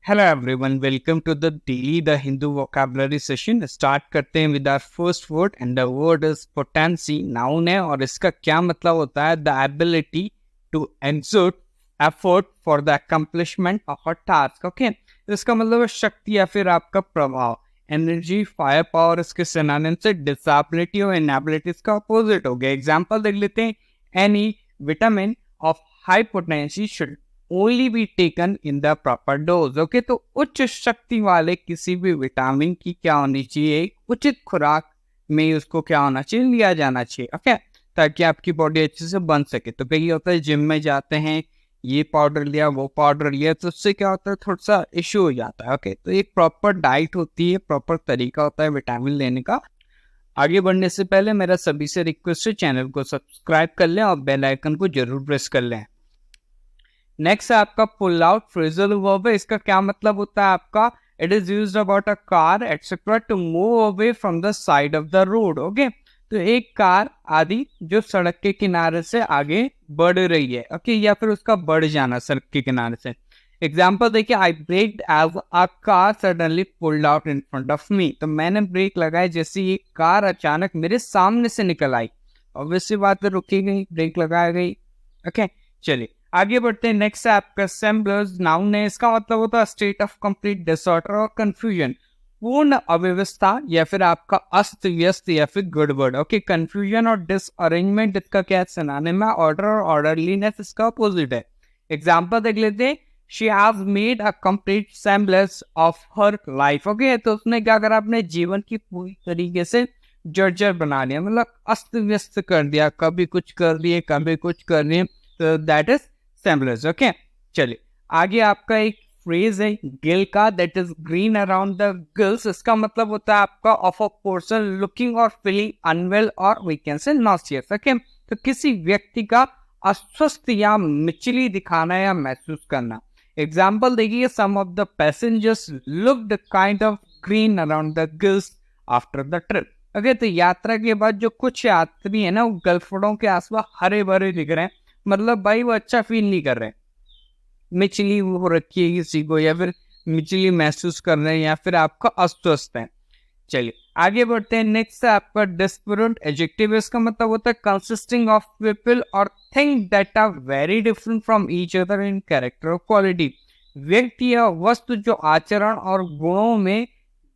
Hello everyone, welcome to the daily the Hindu vocabulary session. Start करते हैं with our first word and the word is potency. Noun है और इसका क्या मतलब होता है? The ability to exert effort for the accomplishment of a task. Okay, इसका मतलब है शक्ति या फिर आपका प्रभाव। एनर्जी, फायर पावर इसके सिनोनिम से डिसेबिलिटी और इनएबिलिटी इसका अपोजिट हो गया। एग्जांपल देख लेते हैं। Any vitamin of high potency should only be taken in the proper dose. Okay, तो उच्च शक्ति वाले किसी भी विटामिन की क्या होनी चाहिए? उचित खुराक में उसको क्या होना चाहिए? लिया जाना चाहिए। ओके, ताकि आपकी बॉडी अच्छे से बन सके। तो कई होता है जिम में जाते हैं, ये पाउडर लिया वो पाउडर लिया, तो उससे क्या होता है? थोड़ा सा इश्यू हो जाता है। ओके, तो एक प्रॉपर डाइट होती है, प्रॉपर तरीका होता है विटामिन लेने का। आगे बढ़ने से पहले मेरा सभी से रिक्वेस्ट है, चैनल को सब्सक्राइब कर लें और बेल आइकन को जरूर प्रेस कर लें। नेक्स्ट है आपका पुल आउट फ्रेजल वर्ब है। इसका क्या मतलब होता है आपका? It is used about a car etcetera to move away from the side of the road. Okay, तो एक कार आदि जो सड़क के किनारे से आगे बढ़ रही है। ओके, या फिर उसका बढ़ जाना सड़क के किनारे से। एग्जाम्पल देखिए, I braked as a car suddenly pulled out in front of me. तो मैंने ब्रेक लगाई जैसे ये कार अचानक मेरे सामने से निकल आई। ऑब्वियसली बात है, रुकी गई, ब्रेक लगाई गई। ओके, चलिए आगे बढ़ते हैं। नेक्स्ट है आपका सेम्बलर्स। नाउन है, इसका मतलब होता है स्टेट ऑफ कंप्लीट डिसऑर्डर और कंफ्यूजन, पूर्ण अव्यवस्था या फिर आपका अस्त व्यस्त या फिर गड़बड़। ओके, कंफ्यूजन और डिसअरेंजमेंट इसका क्या सिनोनिम है? ऑर्डर और ऑर्डरलीनेस इसका अपोजिट है। एग्जांपल देख लेते हैं। She has made a complete semblance of her life. Okay, तो उसने क्या करा? अपने जीवन की पूरी तरीके से जर्जर बना लिया, मतलब अस्त व्यस्त कर दिया। कभी कुछ कर लिए, कभी कुछ कर लिए, तो दैट इज सेम्बलर्स। ओके, चलिए आगे आपका एक फ्रेज है गिल का, that is green around the gills. इसका मतलब होता है आपका ऑफ अ पर्सन लुकिंग और फीलिंग अनवेल और वी कैन से नॉसियस। ओके, तो किसी व्यक्ति का अस्वस्थ या मिचली दिखाना या महसूस करना। एग्जाम्पल देखिए, some of the passengers looked kind of green around the gills after the trip. Okay, तो यात्रा के बाद जो कुछ यात्री है ना, वो गलफड़ों के आसपास हरे भरे दिख रहे हैं, मतलब भाई वो अच्छा फील नहीं कर रहे, मिचली हो रखी है किसी को, या फिर मिचली महसूस कर रहे हैं, या फिर आपका अस्वस्थ है। चलिए आगे बढ़ते हैं। नेक्स्ट है आपका डिस्पैरेट एडजेक्टिव। इसका मतलब होता है कंसिस्टिंग ऑफ पीपल और thing that are very different from each other in character और क्वालिटी। व्यक्ति या वस्तु जो आचरण और गुणों में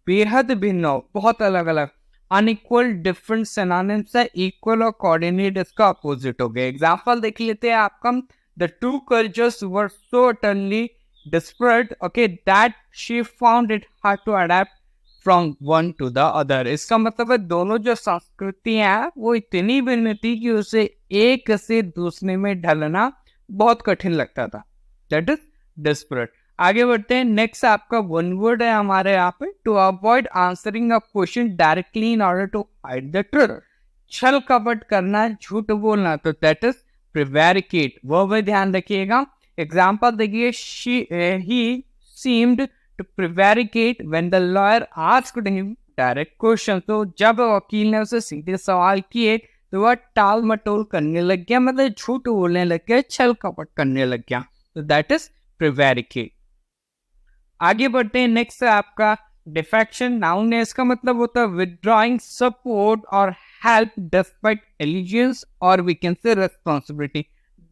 बेहद भिन्न हो, बहुत अलग अलग। अनइक्वल डिफरेंट सिनोनिम्स है, इक्वल और कोऑर्डिनेट इसका अपोजिट हो गया। एग्जांपल देख लेते हैं आपका। The two cultures were so utterly disparate, okay, that she found it hard to adapt from one to the other। इसका मतलब है दोनों जो संस्कृतियां हैं वो इतनी भिन्न थी कि उसे एक से दूसरे में ढलना बहुत कठिन लगता था। That is desperate. आगे बढ़ते हैं। नेक्स्ट आपका वन वर्ड है हमारे यहाँ पे, to avoid answering a question directly in order to hide the truth. छल कपट करना, झूठ बोलना, तो दैट इज प्रिवैरिकेट। वो भी ध्यान रखिएगा। एग्जाम्पल देखिए, ही seemed to prevaricate when the lawyer asked him direct questions। तो जब वकील ने उसे सीधे सवाल किए तो वह टाल मटोल करने लग गया, मतलब झूठ बोलने लग गया, छल कपट करने लग गया। तो दैट इज prevaricate। आगे बढ़ते हैं। नेक्स्ट है आपका डिफेक्शन। नाउन है, इसका मतलब होता है विदड्रॉइंग सपोर्ट और हेल्प डिस्पाइट एलिजियंस और वी कैन से रिस्पॉन्सिबिलिटी,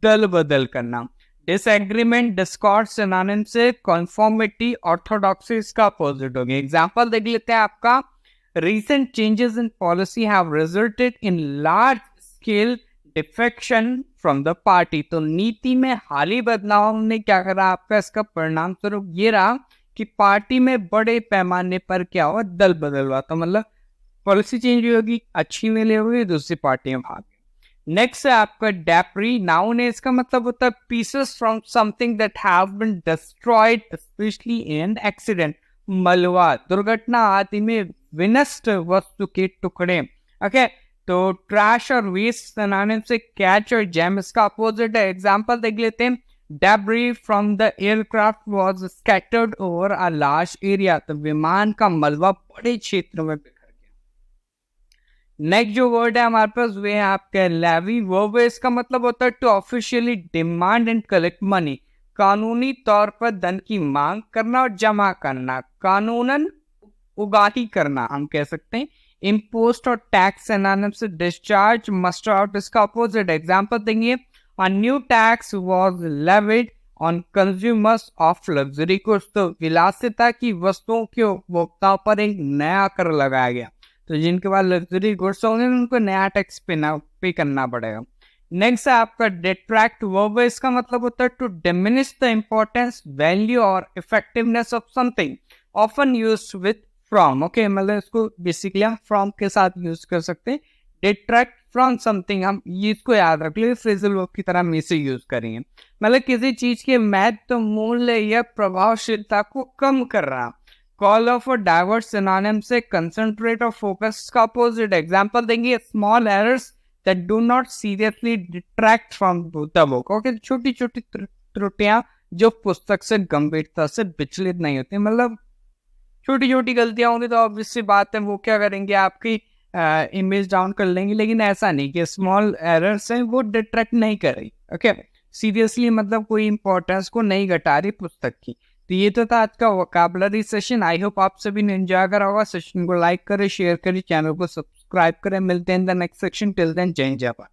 दल बदल करना। डिसएग्रीमेंट, डिस्कॉर्ड सिनोनिम से कॉन्फॉर्मिटी, ऑर्थोडॉक्सी इसका अपोजिट हो गया। एग्जांपल देख लेते हैं आपका। Recent changes in policy have resulted in large scale defection from the party. तो नीति में हाल ही बदलाव ने क्या करा आपका? इसका परिणाम स्वरूप ये रहा कि पार्टी में बड़े पैमाने पर क्या हुआ? दल बदल हुआ। तो मतलब पॉलिसी चेंज होगी, अच्छी में ले होगी, दूसरी पार्टी में भाग। नेक्स्ट है आपका डेब्री। नाउन है, इसका मतलब होता है pieces from something that have been destroyed specially in accident. मलबा, दुर्घटना आदि में विनष्ट वस्तु के टुकड़े। ओके, तो ट्रैश और वेस्ट सिनोनिम से कैच और जैम इसका अपोजिट है। एग्जांपल देख लेते हैं। Debris from the aircraft was scattered over a large area. तो विमान का मलबा बड़े क्षेत्र में बिखर गया। नेक्स्ट जो वर्ड है हमारे पास वे आपका लेवी वर्ब है। इसका मतलब होता है to officially demand and collect money, कानूनी तौर पर धन की मांग करना और जमा करना, कानूनन उगाही करना हम कह सकते हैं। इम्पोस्ट और टैक्स सिनोनिम से डिस्चार्ज, मस्टर आउट इसका अपोजिट। एग्जांपल देंगे, a new tax was levied on consumers of luxury goods, तो विलासिता की वस्तुओं के उपभोक्ताओं पर एक नया कर लगाया गया। तो जिनके पास लग्जरी गुड्स होंगे उनको नया टैक्स पे करना पड़ेगा। नेक्स्ट है आपका डिट्रैक्ट वर्ब, इसका मतलब होता है to diminish the importance, value और effectiveness of something, often used with from. Okay, मतलब इसको बेसिकली हम फ्रॉम के साथ यूज कर सकते हैं। डिट्रैक्ट फ्रॉम समथिंग, हम इसको याद रख लीजिए, फ्रेजल वर्ब की तरह हम इसे यूज करेंगे। मतलब किसी चीज के महत्व, मूल्य या प्रभावशीलता को कम कर रहा। कॉल ऑफ और डाइवर्ट सिनोनिम से कंसंट्रेट और फोकस का अपोजिट। एग्जांपल देंगे, small errors that do not seriously detract from the book. Okay, छोटी छोटी त्रुटियां जो पुस्तक से गंभीरता से विचलित नहीं होती। मतलब छोटी छोटी गलतियां होंगी तो ऑब्वियसली बात है वो क्या करेंगे, आपकी इमेज डाउन कर लेंगे, लेकिन ऐसा नहीं कि स्मॉल एरर्स हैं वो डिट्रैक्ट नहीं कर रही। ओके, सीरियसली मतलब कोई इंपॉर्टेंस को नहीं घटा रही पुस्तक की। तो ये तो था आज का वोकैबुलरी सेशन। आई होप आप सभी ने एंजॉय करा होगा। सेशन को लाइक करें, शेयर करें, चैनल को सब्सक्राइब करें। मिलते हैं in the next section. Till then, जय हिंद, जय भारत।